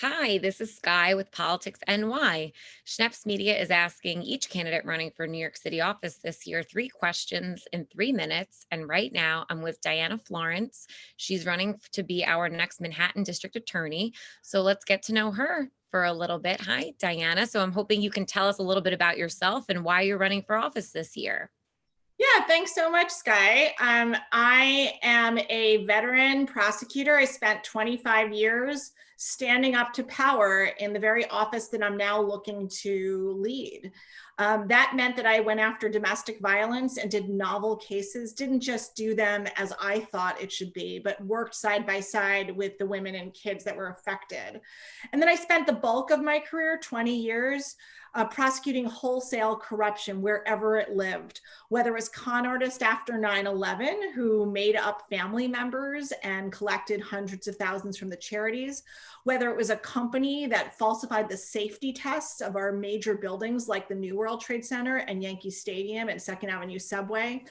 Hi, this is Sky with Politics NY. Schneps Media is asking each candidate running for New York City office this year 3 questions in 3 minutes. And right now, I'm with Diana Florence. She's running to be our next Manhattan District Attorney. So let's get to know her for a little bit. Hi, Diana. So I'm hoping you can tell us a little bit about yourself and why you're running for office this year. Yeah, thanks so much, Sky. I am a veteran prosecutor. I spent 25 years standing up to power in the very office that I'm now looking to lead. That meant that I went after domestic violence and did novel cases, didn't just do them as I thought it should be, but worked side by side with the women and kids that were affected. And then I spent the bulk of my career, 20 years, prosecuting wholesale corruption wherever it lived, whether it was con artists after 9/11 who made up family members and collected hundreds of thousands from the charities, whether it was a company that falsified the safety tests of our major buildings like the New World Trade Center and Yankee Stadium and Second Avenue Subway,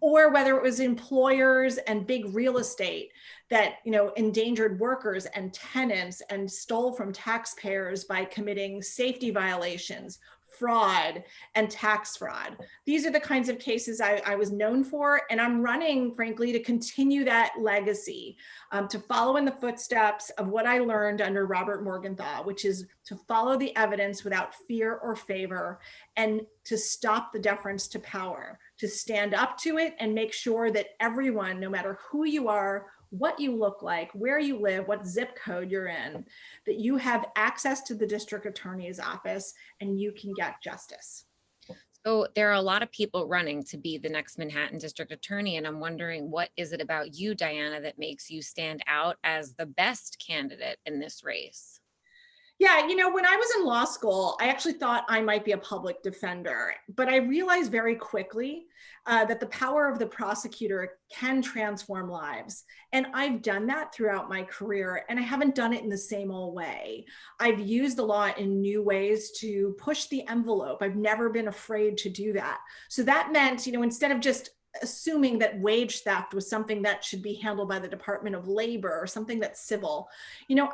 or whether it was employers and big real estate that endangered workers and tenants and stole from taxpayers by committing safety violations, fraud, and tax fraud. These are the kinds of cases I was known for, and I'm running, frankly, to continue that legacy, to follow in the footsteps of what I learned under Robert Morgenthau, which is to follow the evidence without fear or favor, and to stop the deference to power, to stand up to it and make sure that everyone, no matter who you are, what you look like, where you live, what zip code you're in, that you have access to the district attorney's office and you can get justice. So there are a lot of people running to be the next Manhattan District Attorney, and I'm wondering what is it about you, Diana, that makes you stand out as the best candidate in this race? Yeah, when I was in law school, I actually thought I might be a public defender, but I realized very quickly that the power of the prosecutor can transform lives. And I've done that throughout my career, and I haven't done it in the same old way. I've used the law in new ways to push the envelope. I've never been afraid to do that. So that meant, instead of just assuming that wage theft was something that should be handled by the Department of Labor or something that's civil.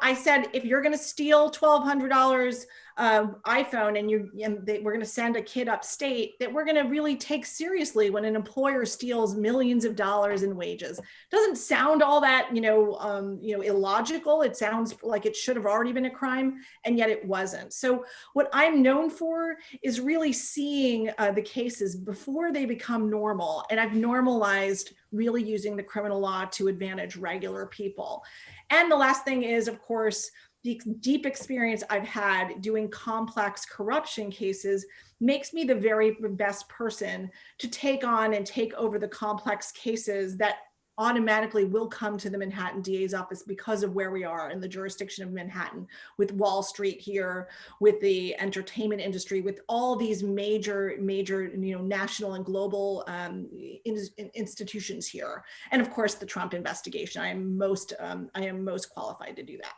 I said, if you're going to steal $1,200 iPhone we're going to send a kid upstate, that we're going to really take seriously when an employer steals millions of dollars in wages. Doesn't sound all that illogical. It sounds like it should have already been a crime, and yet it wasn't. So what I'm known for is really seeing the cases before they become normal, and I've normalized really using the criminal law to advantage regular people. And the last thing is, of course, the deep experience I've had doing complex corruption cases makes me the very best person to take on and take over the complex cases that automatically will come to the Manhattan DA's office because of where we are in the jurisdiction of Manhattan, with Wall Street here, with the entertainment industry, with all these major, national and global institutions here. And of course, the Trump investigation. I am most qualified to do that.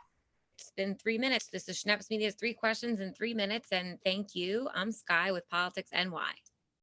It's been 3 minutes. This is Schneps Media's 3 questions in 3 minutes. And thank you. I'm Sky with Politics NY.